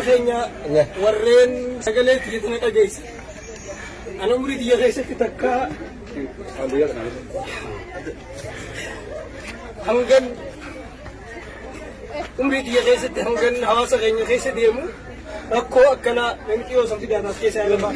خينيا ورين سجلت يتنا جيس أنا أريد يجيس كتكا هنجن أريد يجيس هنجن هواس خينيا جيس ديمو ركو أكنا منكي وسمتي بيانا كيس على ما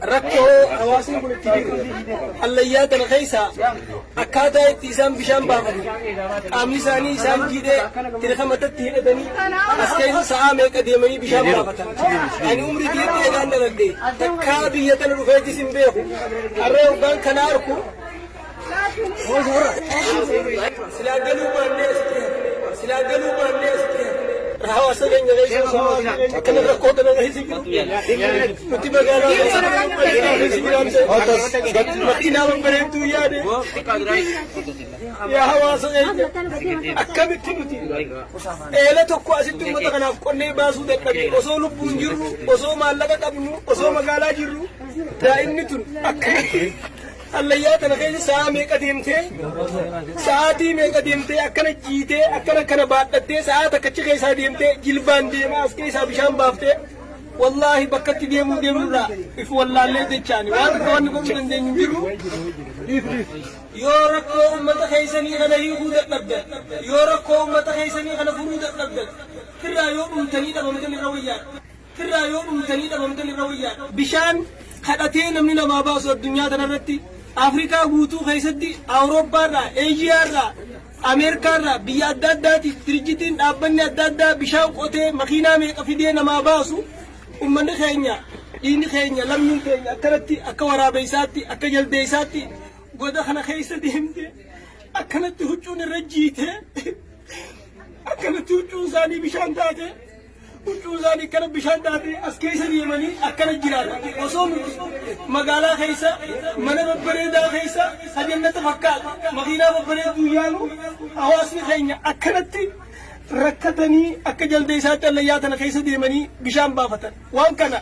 ركو هواسي بولتي الليات الخيسة أكادا تيسام بشام بابني أميساني سام جيدة ترخمة تهدني أسكين سامي كديمني بشام بابتا أنا عمري ديت يجان نردي كابي يتن رفيتي سنبيه أرى وبان كناركو سلاجلو بانيس راهو سجن جايش كنا ركوت أنا جايش كنت بقالا مكينا بمبرد تويا يا هوا سجن أكمل تيمتي إلا تقوى أسيتم متكنا كوني باسو دكتي وصولو بونجرو وصول مالك كابنو وصول مقالا جرو دائم نتون أكمل الليات أنا كذي ساعة ميك أديمتي ساعتي ميك أديمتي أكنا جيتي أكنا كنا بعدتي ساعة تكتشي كيسا ديمتي جلبان ديما أسكيسا بشام بافتي والله بكتي ديمو لا إف والله اللي تجاني وانا كون كم تنجرو يوركو أمة خيسني خنا يهودة نبدأ يوركو أمة خيسني خنا فرودة نبدأ كرا يوم تنيدا بمثل الرويات كرا يوم تنيدا بمثل الرويات بشان خدتين من ما باسوا الدنيا تنرتي أفريقيا بوتو خيسدي أوروبا را إيجيا را أمريكا را بيادات ترجتين أبني أدادا بشاو قوتي مخينا ميقفيدين ما باسو أمنا خينيا إني خينيا لم ينكينيا أكرتي أكورا بيساتي أكجل ديساتي قودا خنا خيسدي همتي أكنت هجون الرجيتي أكنت هجون زاني بشان تاتي وجوزاني كان بشان داتي أسكيس اليمني أكن جيران وصوم مقالة خيسة من ببريدا خيسة هجنة فكال مغينا ببريد ويانو أواسي خينيا أكنتي ركتني أكجل ديسات اللياتنا خيسة اليمني بشان بافتن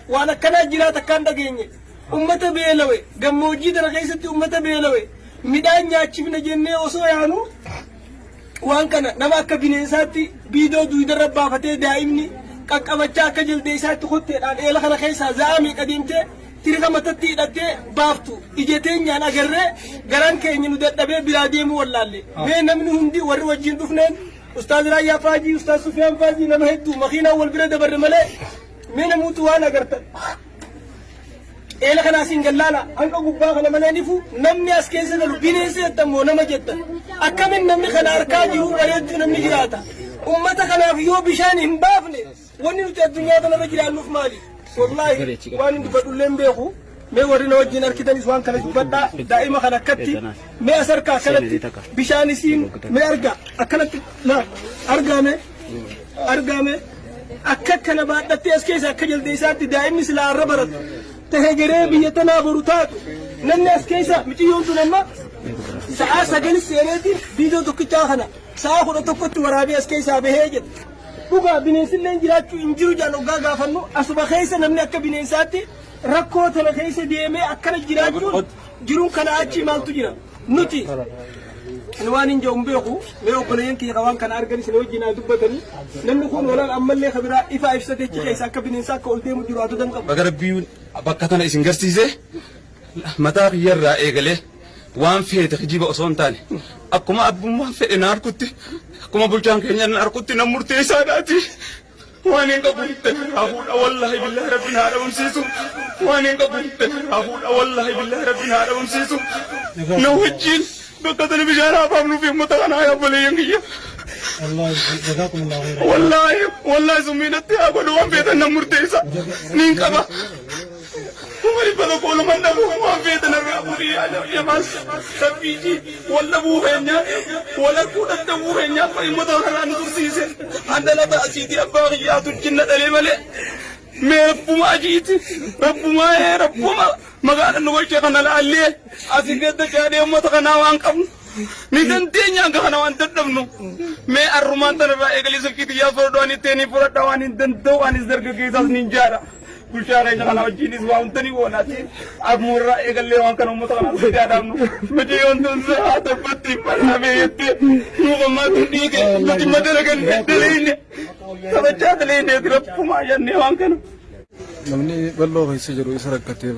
وأنا كان جيرات كان دقيني أمة بيلوي جموجي دنا خيسة أمة بيلوي ميدان ياتشي من جنة وصويانو وأنا نما كبينيساتي بيدو دويدر بافتة دائمني كأكبتشا كجل ديسات خدت الآن إيه لخنا خيسا زامي قديمته تريكا متتي دته بافتو إجتين يعني أجرّه جران كيني ندت نبي بلاديم ولا اللي بين من هندي وروجين دفنين أستاذ رايا فاجي أستاذ سفيان فاجي نمهدو مخينا والبلاد برملة من موتوانا قرت إيه لخنا سينجلالا أنك أبوبا خنا ملانيفو نمني أسكيسة البينيسة تمو نمجتا أكمل نمني خنا أركاجي هو وريد نمني جراتا أمتا خنا فيو بشان هم بافني وني الدنيا تنا رجل المف مالي والله واني بدول لهم بيخو ما ورينا وجهنا كده نسوان كنا جبنا دائما خنا كتي ما أسرك كنت بشان سين ما أرجع أكنت لا أرجع ما أكك كنا بعد تيسكيس أكجل ديسات دائما مثل الربرت تهجري بيتنا بروتات نن أسكيسا متي يوم تنما ساعة سجل سيرتي بيدو دكتاهنا ساعة خد تفوت ورابي أسكيسا بهجت بقى بنيسين لنجرات إنجرو جانو غاغا فنو أصبح خيسا نمني أكا بنيساتي ركو تلا خيسا ديمي أكا جرات جرون كان أجي مالتو جرا نوتي نوانين جو مبيخو ميو بنيين كي غوان كان أرغاني سنوجينا دبتني نمنكون ولا أمال لي خبرا إفا إفساتي خيسا أكا بنيسا كولتيمو جراتو دنقب بغربيون بكتنا إسنجرسيزي متى يرى إيغلي وان في تخجيب أصون تاني أكما أبو ما في نار كنت أكما بلجان كنيا نار كنت نمرتي ساداتي وانين قبلت أقول والله بالله ربنا هذا مسيسو وانين قبلت أقول والله بالله ربنا هذا مسيسو نوجين بكتنا بجانا فامنو في متغنا يا بليانية الله جزاكم الله خير والله سمينتي أقول وان في نمرتي سا نينكما ومالي بدو كل من نبوه ما في تنرابوري يا ماس سبيجي ولا بوهنيا ولا كودا تبوهنيا فاي مدهنا نتوسيسن عندنا تأسيدي أباغيات الجنة لملء ما رب ما جيت رب ما قال إنه وجهنا لعليه أسيقد كاري أمة خنا وانكم نيدنتين يا خنا وانتدمنو ما الرومان تنرا إغليس كيتيا فردواني تاني فرد واني دنتو واني زرق كيساس نينجارا بشارة جانا وجيني سواء تاني وناتي أمورا إقل لي وانكر أمتا كنا سجادام مجھے يوندن ساعت فتي مرنا بيت نوغا ما تنيك مجھے مدرگن دلين سبجا دلين درب ما جاني وانكر نمني والله خيس جرو يسرق كتير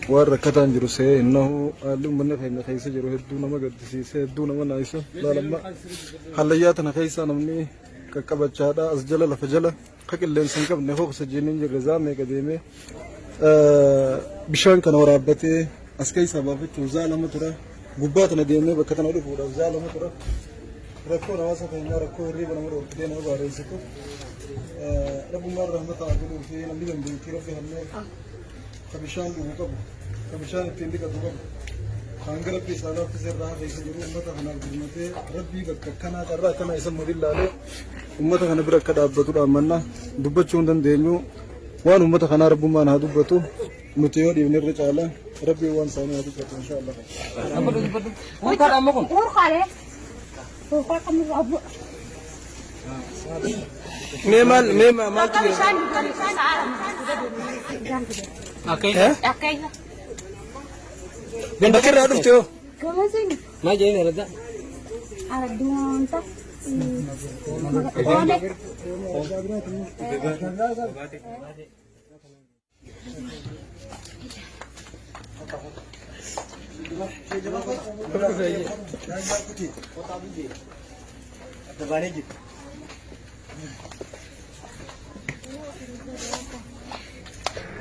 وركتان جرو سه إنه لم من خينا خيس جرو هدونا ما قد سه هدونا ما نايسه لا لما حلياتنا خيسا نمني كبجادا أسجل لفجل خكل لين سنكب نهوك سجينين جرزام كديمه بشان كانوا رابطة أسكي سبب توزال ما ترى قباتنا ديمه بكتنا ولا فورا توزال ما ترى ركوا نواسا كنا ركوا ريبا نمر كدينا وباريسكو ربنا الله رحمة الله في نبي جنبي كيرو في هالله كبشان دوكب كبشان تندي كدوكب خانجر في سالات تزرع في سجرو أمته خنا الجنة ربي بككنا ترى كنا اسم مدل لاله أمته خنا برك كذا بتودا منا دبّت شوندن دينيو وان أمته خنا رب ما نهدو بتو متيور يبني رجاله ربي وان سامي هدو بتو إن شاء الله. هو كذا أمكم. هو خاله. هو كم أبو. ميمال ما كذي. أكيد. أكيد. من بكرة عرفتوا؟ كم سنة؟ ما جايين هذا. على الدوام تا.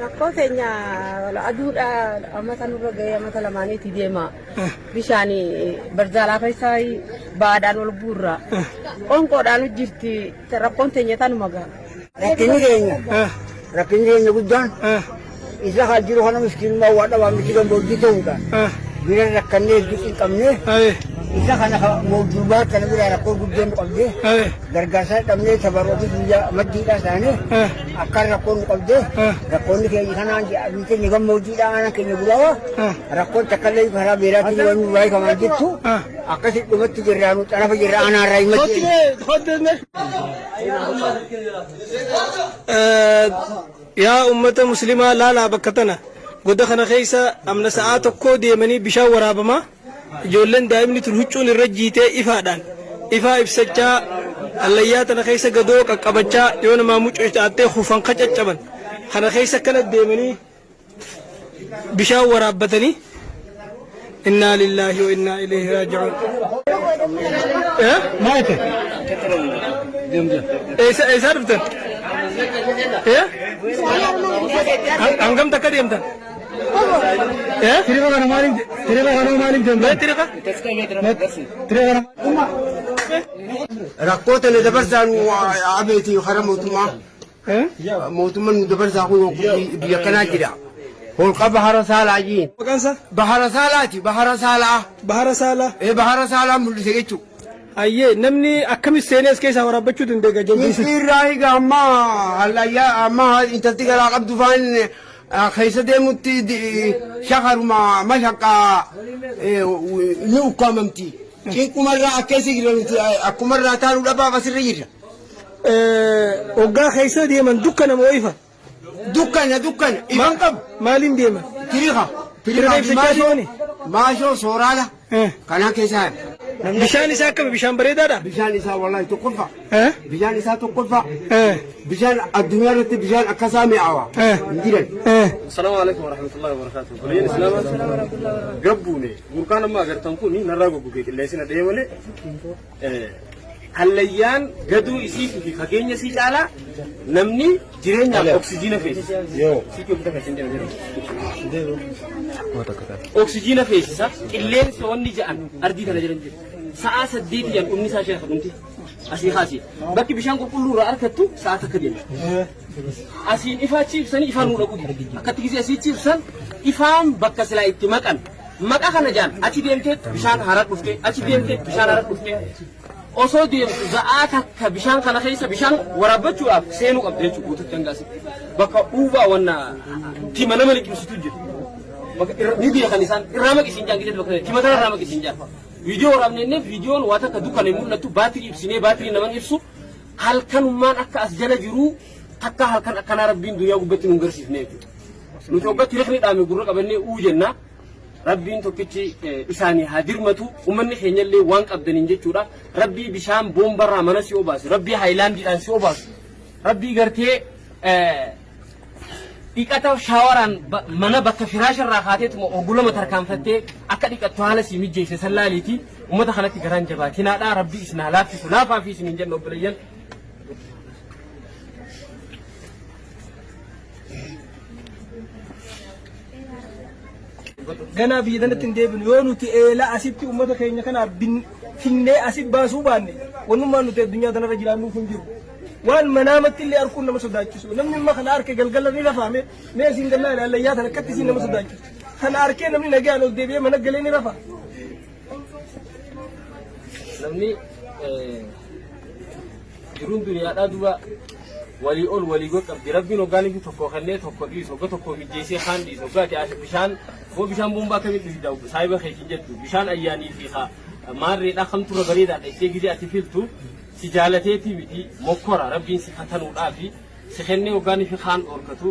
Rakkoo keenya aduudha ammata nurra gahee ammata lamaaniitti deema bishaanii barzaalaa keessaa baadhaan ol buurra onqoodhaan jirti rakkoon teenya tanuma gaha. Rakkinni keenya guddaan isa haa jiru kana miskiinummaa waa dhabaa miti gammoojjii ta'uudhaan bira rakkannee hin qabne isa kana moojuubaa kana bira rakkoo guddaan qabde gargaarsa dhabnee tabarooti biyya maddiidhaa isaanii akka rakkoon qabde rakkoonni keenya kanaan jedhamte ni gammoojjiidhaa ana keenya bulaawa rakkoon takkallee karaa beelaatiin waan nu baay'ee kamaan jettu akkasi dhumatti jirraanu xarafa jirra anaarraa himatti. يا أمة مسلمة لا بكتنا قد خنا خيسة أمن ساعات كودي مني بشا ورابما جولن دائما تروحون الرجيته إفادان إفا إفسجا الليات أنا خيسة قدوك أكبتشا يوم ما موجود أتى خوفان خجت جبن خنا خيسة كانت دائما بشا ورابتني إنا لله وإنا إليه راجعون. ما أنت إيش عرفتن؟ إيه؟ أنقم تكلم ده. إيه؟ تريبا كنا مالين جنب. ما تريقة؟ تريبا rakkoota na dabarsaan abeeti hara mootummaa mootummaan dabarsaa kun biyya kanaa jira holqa bahara saalaa jiin مكانسا؟ bahara saalaati bahara saalaa بحر سالة. bahara saalaa mul'ise jechuudha. أيه نمني أكمل السنة كيسا ورا بتشو تندقى جنبيس. Irraa amma hallayyaa amma intalti garaa qabdu faan keessa deemutti shakaruma mashaqaa ni ukkaamamti. Cinqumarraa akkeessa jiramti akkumarraa taanuu dhabaaf asirra jirra. وقا خيسا ديما دكنا مويفا. Dukkana ifan qabu. مالين ديما. Tiriqa. Tiriqa ibsa maashoo sooraala. Kanaa keessaa بشان إساك بشان بريدة دا. bishaan isaa wallahi tokkoffa. ها؟ Bishaan isaa tokkoffa. ها؟ Bishaan addunyaa irratti bishaan akkasaa mi'aawa. Hin jiran. ها؟ السلام عليكم ورحمة الله وبركاته. كلين إسلام. قبوني. بركان ما قرتم كوني نراقو بقولك اللي سنا ديمله. هالليان قدو يسيف في خكين يسيج على نمني جيرين على أكسجين فيس. يو. سيكو بدك عشان أكسجين فيس صح؟ اللي سواني جان أردي ثنا جرين جير. ساعة سديت جان أمني ساشة خدمتي. أسي خاسي. بكي بيشان كقولوا رأركتو ساعة كدين. أسي إفاتشيف سني إفان ولا كودي. أكتيجي أسي تشيف سن إفام بكسلا إتماكن. مكا كنا جان. أتي ديمتة بيشان هارات بفتة. أتي ديمتة بيشان هارات بفتة. osoo deemtu za'aata akka bishaan kana keessa bishaan waraabbachuudhaaf seenuu qabdi jechuudha guututti hangaasi. Bakka uubaa wanna tima nama liqimsitu jiru. Bakka ni biyya kan isaan irraa maqisiin jaan gidee bakka tima tana irraa maqisiin jaan. Viidiyoo waraabnee viidiyoon waan akka dukkanee mul'attu baatirii ibsinee baatirii naman ibsu halkanummaan akka as jala jiru takka halkan akkana rabbiin duniyaa gubbatti nu garsiifne jechuudha. Nuti oggatti rifni dhaame gurra qabannee uu jenna rabbiin tokkichi isaanii haa dirmatu ummanni keenyallee waan qabdaniin jechuudha. Rabbii bishaan boombarraa mana si obaasu rabbii haayilaandiidhaan si obaasu rabbii gartee dhiqata shaawaraan mana bakka firaasharraa kaateetuma oggulama tarkaanfattee akka dhiqattu haala si mijjeesse sallaaliiti ummata kanatti garaan jabaatinaadha rabbii isin haa laaffisu laafaa fi isiniin jenna obboleeyyan. Ganaa biyya kanatti hin deebinu yoo nuti eelaa asitti uummata keenya kanaaf finnee asit baasuu baanne wanummaan nuti addunyaa kanarra jiraannuuf hin jiru. Waan manaamatti illee arguun nama sodaachisu. Namni amma kana harkee galgala ni rafaame mee isin gannaa ilaallayyaa tan akkatti isin nama sodaachisu. Kana harkee namni nagaan ol deebi'ee mana galee ni rafa. Namni jiruun duniyaadhaa duuba walii ol walii gad qabdi rabbiin hoggaaniif tokko kannee tokko dhiisu hogga tokko mijjeessee kaan dhiisu hoggaati bishaan moo bishaan boombaa kamitti fidau saayiba keetiin jettu bishaan ayyaanii fi maarreedhaa kamturra bareedaadha ittee gidee ati filtu si jaalateetii miti mokkora rabbiin si fatanuudhaa fi si kennee hoggaaniif kaan dhorkatu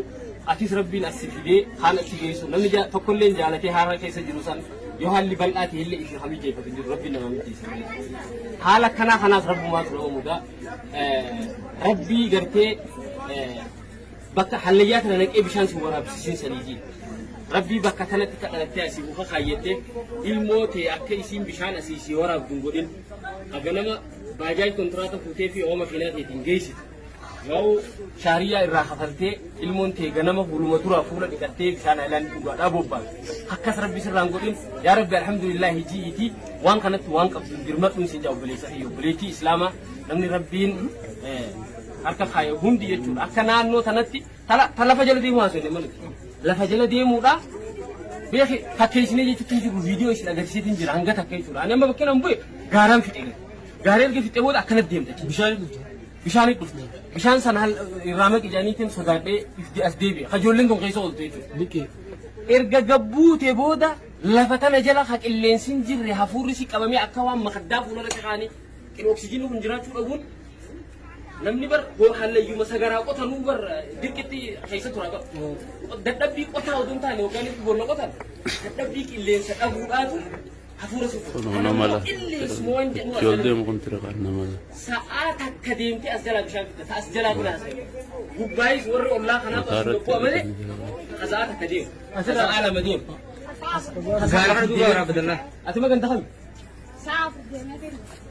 atis rabbiin as si fidee kaan achi geessu namni tokkollee jaalatee haara keessa jiru san yoo haalli bal'aate illee ifi hamii jeeffatu jiru rabbiin nama mijjeessa haala kanaaf rabbumaatu nama mudaa rabbii gartee bakka hallayyaa kana naqee bishaan si waraabsisiin saniitiin rabbii bakka kanatti kadhalattee asii muka kaayyattee ilmoo ta'e akka isiin bishaan asii si waraabdu hin godhin aga nama baajaaj kontiraata fuutee fi ooma fiinaa ta'eetiin geessitu yoo shaariyaa irraa kafaltee ilmoon ta'e ganama fuuluma duraa fuula dhiqattee bishaan haayilaandii dhugaadhaa bobbaatu akkas rabbii sirraan godhin yaa rabbi alhamdulillah hijiitii waan kanatti waan qabdu dirmadhuun si jaa obboleessa fi obboleettii islaamaa namni rabbiin harka kaaye hundi jechuudha akka naannoo tanatti ta lafa jala deemuu haasofne malee lafa jala deemuudha beeki fakkeessinee jechuutti jiru viidiyoo isin agarsiiseetiin jira hanga takka jechuudha ani amma bakkeen an bu'e gaaraan fixe gaaree erga fixe booda akkanatti deemta bishaan dhufte bishaan sana irraa maqijaaniitiin sodaadhee as deebi'e kajoolleen kun keessa ooltu jechuudha erga gabbuute booda lafa tana jala ha qilleensin jirre hafuurri si qabamee akka waan makaddaa fuulara kaanii oksijiinii kun jiraachuu dhabuun namni bar hallayyuma sagaraa qotanuu bar dirqitti keessa tura qaba. Dadhabbii qotaa oduu hin taane yookaan itti bonna qotan dadhabbii qilleensa dhabuudhaatu hafuura si fuudha. Qilleensuma waan jedhu Ijoolleen kun tira kan nama. Sa'aa takka deemtee as jalaa bishaan fidda as jalaa kun haasa'e. Gubbaayis warri ollaa kanaaf as tokko malee sa'aa takka deemu. Sa'aa lama deemu. Sa'aa duuba waraabadallaa. Ati magantaa kami?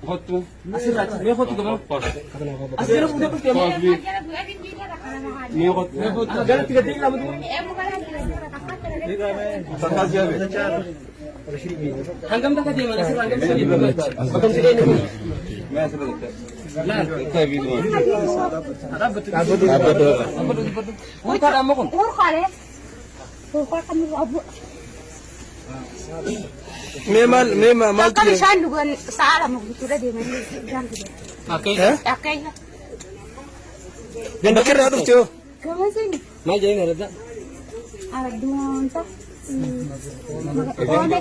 Hotu, asirratti mee hotu gaba. Asirra fuudhee dhuftee moo? Mee hotu. Galatti gadi ilaalu. Hangam takka deeman asirra hangam takka deeman. Bakka si deemu. Laal. Dhaabbatu. Murtaadha amma kun. Urqaalee. Urqaa kan abu. Meemal Akka bishaan dhugan sa'a lama guutuudha deemanii bishaan dhugan. Akkeenya. Ganda kirraa dhufte yoo. Gama sini. Maal jedhanii argaa? Arduunta. Oone.